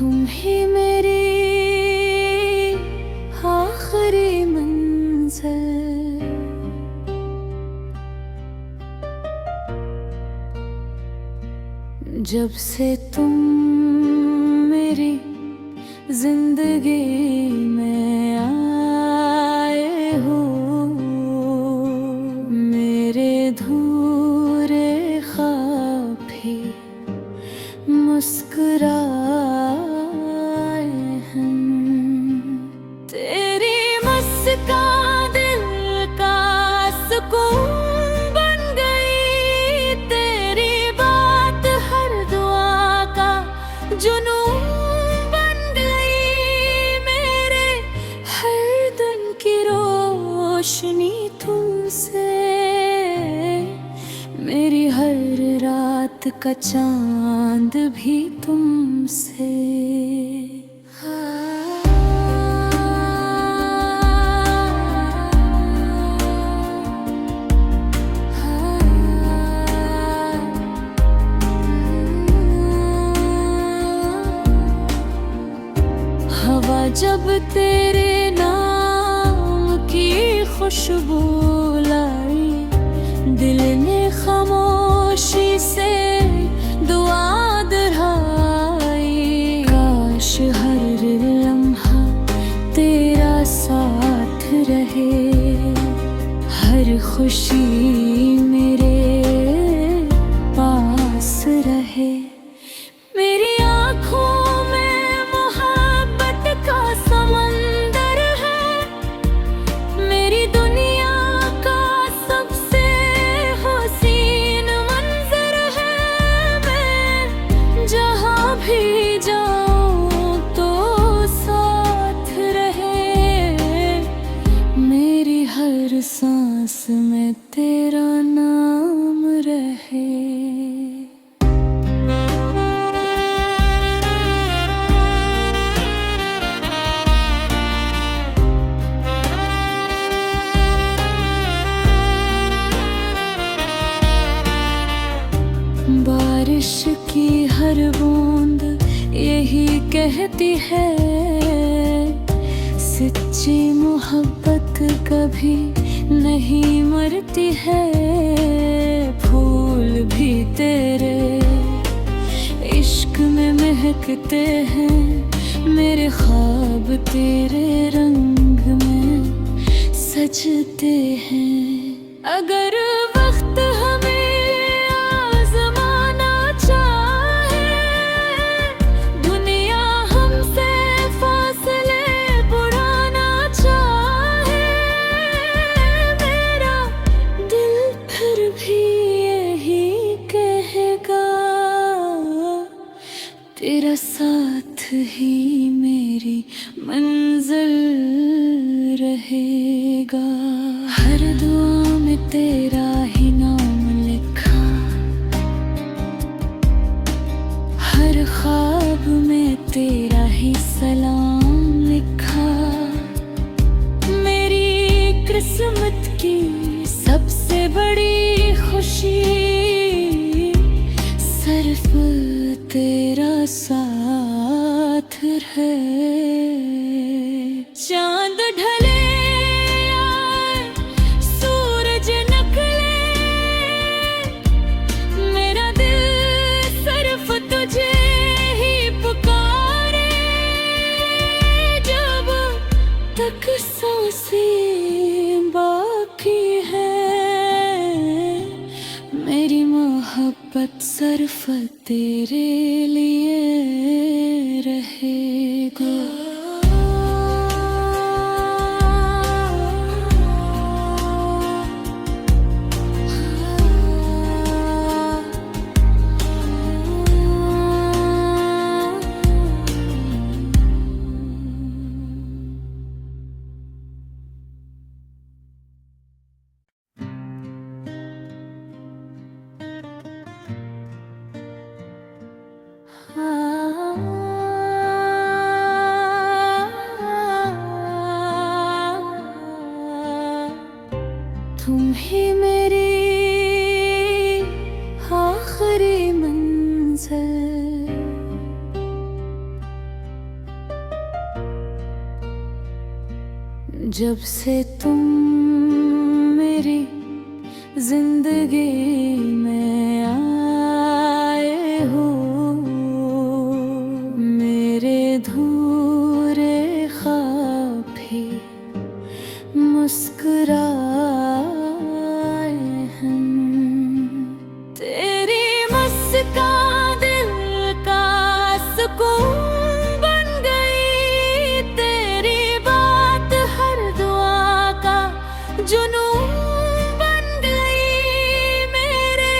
तुम ही मेरी आखिरी मंजिल। जब से तुम मेरी जिंदगी में आए हो, मेरे धूरे ख्वाब भी मुस्कुराए हैं। तेरी मुस्कान दिल का सुकून बन गई, तेरी बात हर दुआ का जुनून बन गई। मेरे हर दिन की रोशनी तुमसे, मेरी हर रात का चांद भी तुमसे। हवा जब तेरे नाम की खुशबू लाई, दिल ने खामोशी से दुआ दोहराई। काश हर लम्हा तेरा साथ रहे, हर खुशी मेरे पास रहे। मेरी आँखों में मोहब्बत का समंदर है, मेरी दुनिया का सबसे हसीन मंजर है। मैं जहाँ भी जाऊँ तो साथ रहे, मेरी हर सांस में तेरा नाम रहे। बारिश की हर बूंद यही कहती है, सच्ची मोहब्बत कभी नहीं मरती है। फूल भी तेरे इश्क में महकते हैं, मेरे ख्वाब तेरे रंग में सजते हैं। अगर वक्त हमें तेरा साथ ही मेरी मंजिल रहेगा। हर दुआ में तेरा ही नाम लिखा, हर ख्वाब में तेरा ही सलाम लिखा। मेरी किस्मत की सबसे बड़ी खुशी सिर्फ तेरा साथ है। चांद ढले आए, सूरज निकले, मेरा दिल सिर्फ तुझे ही पुकारे। जब तक सांसें बाकी है, मेरी मोहब्बत सिर्फ तेरे लिए रहेगा। जब से तुम मेरी जिंदगी में आए हो, मेरे धूरे ख्वाब भी मुस्कुराए हैं। तेरी मुस्कान दिल का सुकून बन गई, तेरी बात हर दुआ का जुनून बन गई, मेरे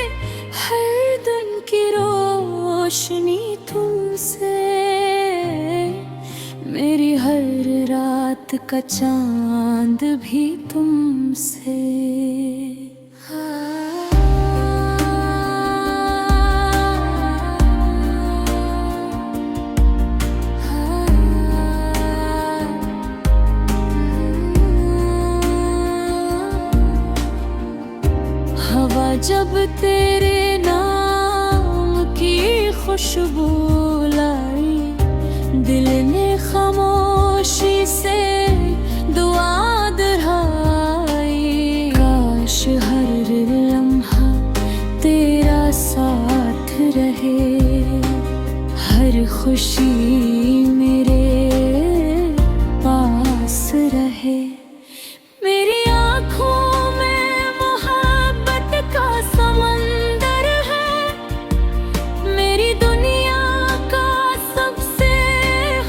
हर दिन की रोशनी तुमसे, मेरी हर रात का चांद भी तुमसे। हवा जब तेरे नाम की खुशबू लाई, दिल ने खामोशी से दुआ दोहराई। काश हर लम्हा तेरा साथ रहे, हर खुशी मेरे पास रहे। मेरी आँखों में मोहब्बत का समंदर है, मेरी दुनिया का सबसे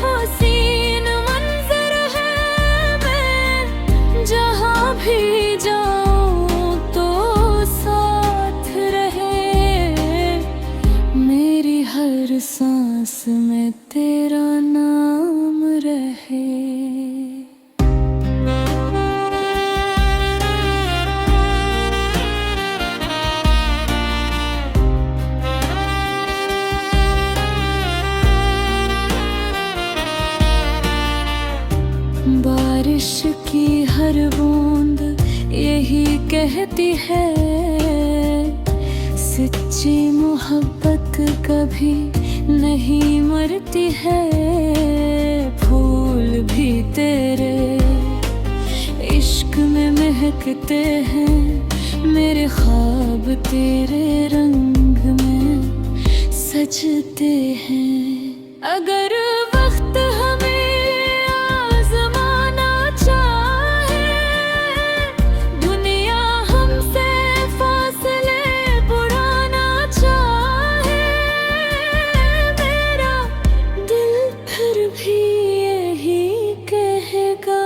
हसीन मंजर है। मैं जहाँ भी जाऊँ तो साथ रहे, मेरी हर सांस में तेरा नाम रहे। बारिश की हर बूंद यही कहती है, सच्ची मोहब्बत कभी नहीं मरती है। फूल भी तेरे इश्क में महकते हैं, मेरे ख्वाब तेरे रंग में सजते हैं। अगर वक्त हमें आज़माना चाहे, दुनिया हमसे फासले बुढ़ाना चाहे, मेरा दिल फिर भी यही कहेगा,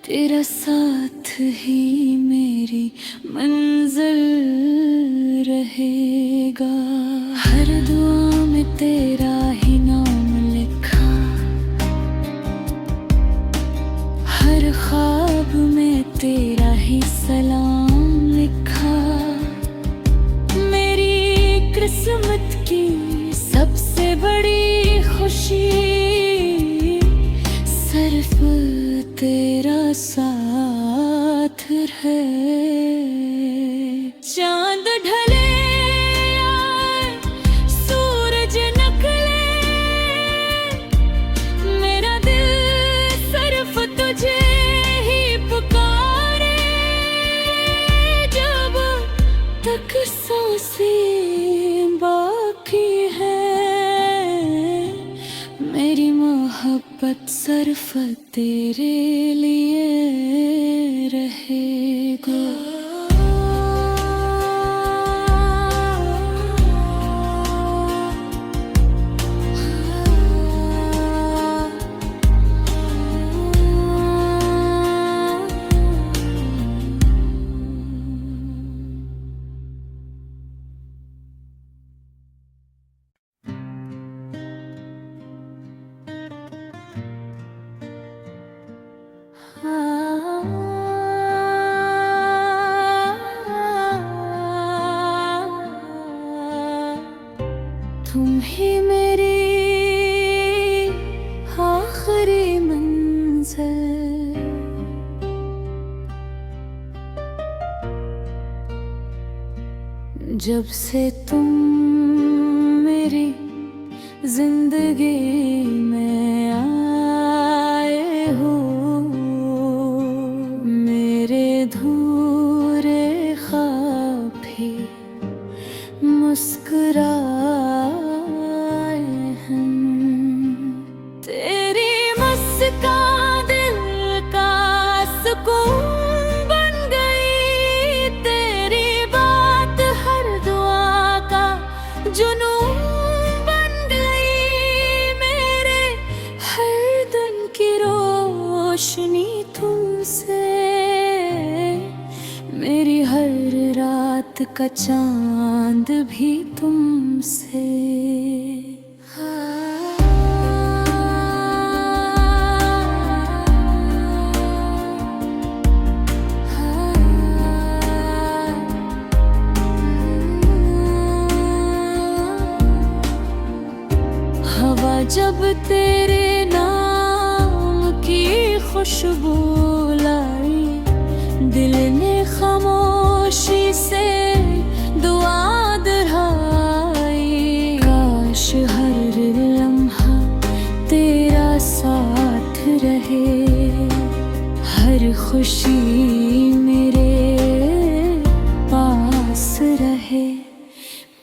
तेरा साथ ही मेरी मंजिल रहेगा। हर दुआ में तेरा ही नाम लिखा, हर ख्वाब में तेरा ही सलाम लिखा। मेरी किस्मत की सबसे बड़ी खुशी सिर्फ तेरा साथ है। चांद ढले सूरज निकले, मेरा दिल सिर्फ तुझे ही पुकारे। जब तक सांसें बाकी है, मेरी मोहब्बत सिर्फ तेरे लिए रहेगा। तुम ही मेरी आखिरी मंजिल, जब से तुम मेरी जिंदगी में आए हो। रात का चांद भी तुमसे। हवा जब तेरे नाम की खुशबू लाई, दिल ने खामोशी से दुआ दोहराई। काश हर लम्हा तेरा साथ रहे, हर खुशी मेरे पास रहे।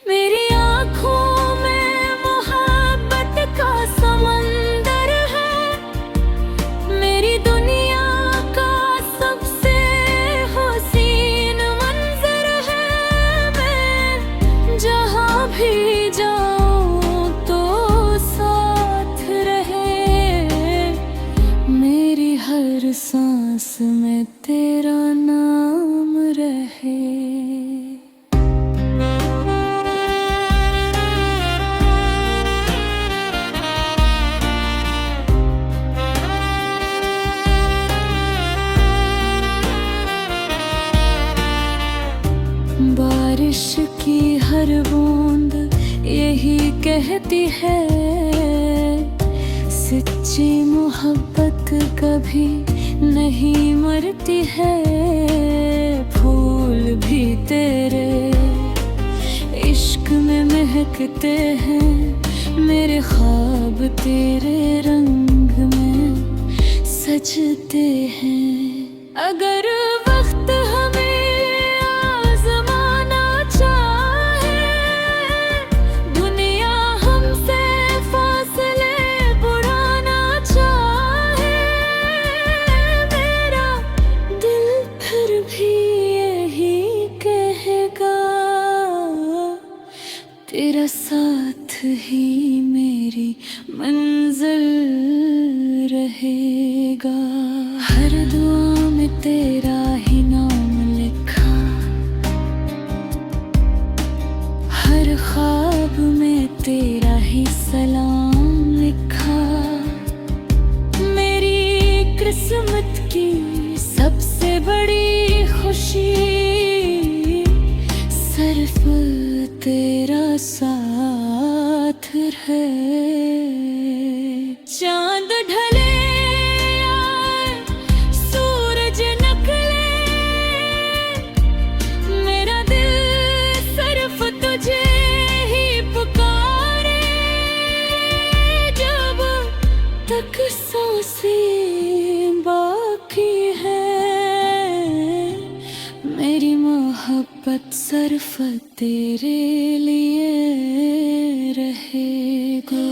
मेरी आँखों में मोहब्बत का समंदर है, मेरी दुनिया का सबसे हसीन मंजर है। मैं जहाँ भी जाऊँ तो साथ रहे, मेरी हर सांस में तेरा नाम रहे। बारिश की हर बूंद यही कहती है, सच्ची मोहब्बत कभी नहीं मरती है। फूल भी तेरे इश्क में महकते हैं, मेरे ख्वाब तेरे रंग में सजते हैं। अगर वक्त हमें आज़माना चाहे, दुनिया हमसे फासले बढ़ाना चाहे, मेरा दिल फिर भी यही कहेगा, तेरा साथ ही मेरी मंजिल रहेगा। हर दुआ में तेरा ही नाम लिखा, हर ख्वाब में तेरा ही सलाम लिखा। मेरी किस्मत की सबसे बड़ी खुशी सिर्फ तेरा साथ है। चांद ढले सूरज निकले, मेरा दिल सिर्फ तुझे ही पुकारे। जब तक सांसें बाकी है, मेरी मोहब्बत सिर्फ तेरे लिए रहेगा।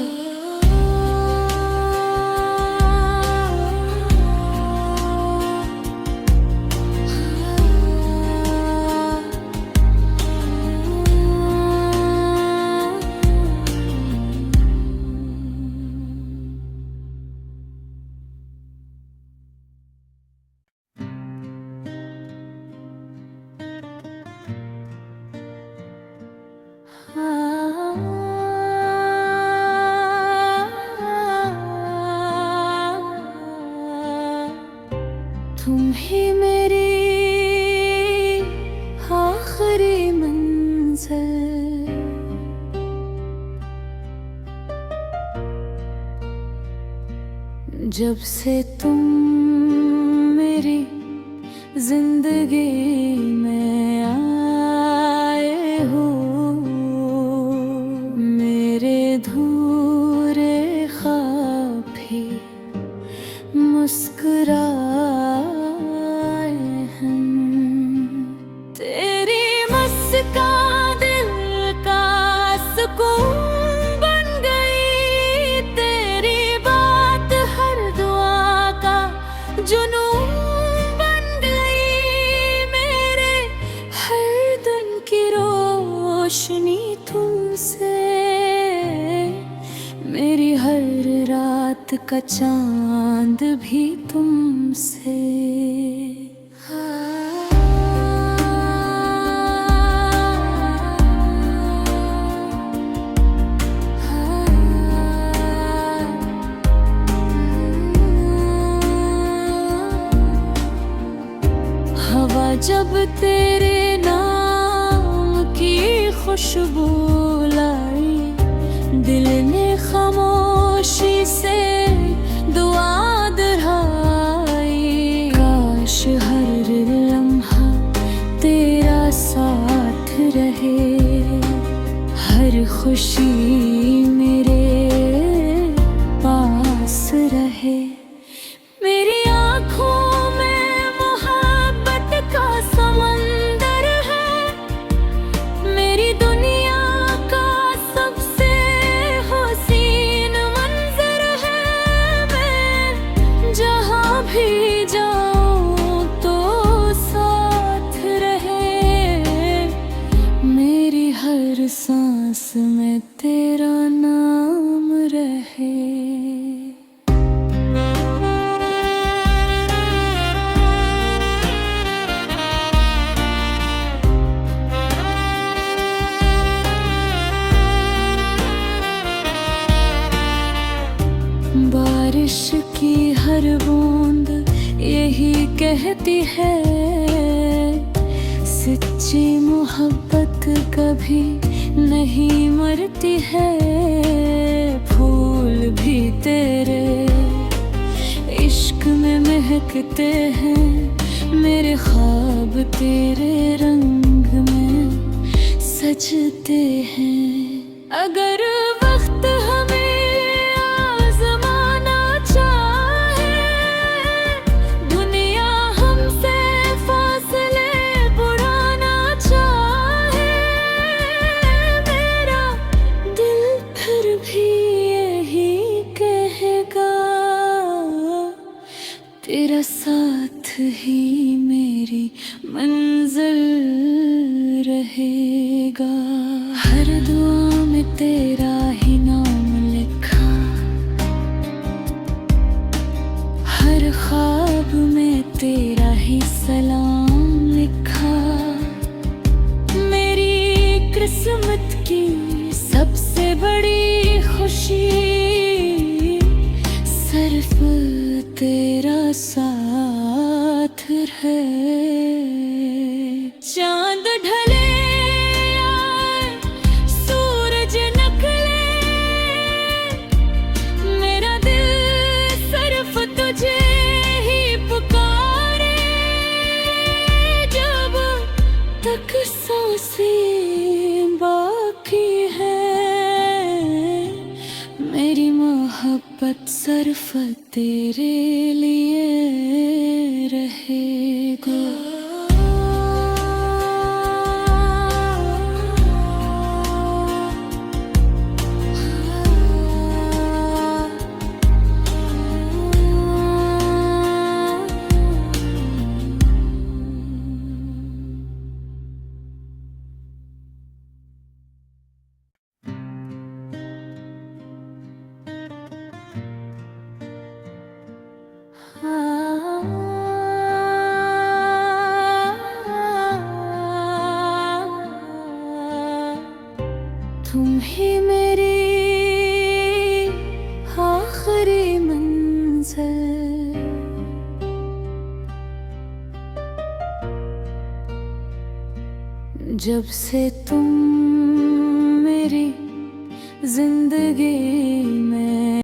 तुम ही मेरी आखिरी मंजिल, जब से तुम मेरी जिंदगी में आए हो, मेरे धूरे ख्वाब भी मुस्कुराए हैं। तेरी मुस्कान दिल का सुकून बन गई, तेरी बात हर दुआ का जुनून बन गई। मेरे हर दिन की रोशनी तुमसे, मेरी हर रात का चांद भी तुमसे। जब तेरे नाम की खुशबू लाई, दिल ने खामोशी से दुआ दोहराई। काश हर लम्हा तेरा साथ रहे, हर खुशी मेरे पास रहे। मेरी आँखों में मोहब्बत का समंदर है, मेरी दुनिया का सबसे हसीन मंजर है। मैं जहाँ भी जाऊँ तो साथ रहे, मेरी हर सांस में तेरा नाम रहे। बारिश की हर बूंद यही कहती है, सच्ची मोहब्बत कभी नहीं मरती है। फूल भी तेरे इश्क में महकते हैं, मेरे ख्वाब तेरे रंग में सजते हैं। अगर वक्त हमें तेरा साथ ही मेरी मंजिल रहेगा। हर दुआ में तेरा ही नाम लिखा, हर ख्वाब में तेरा ही सलाम लिखा। मेरी किस्मत की सबसे बड़ी खुशी सिर्फ तेरा साथ है। चांद ढले सूरज निकले, मेरा दिल सिर्फ तुझे ही पुकारे। जब तक सांसें बाकी है, मेरी मोहब्बत सिर्फ तेरे लिए रहेगा। तुम ही मेरी आखिरी मंजिल, जब से तुम मेरी जिंदगी में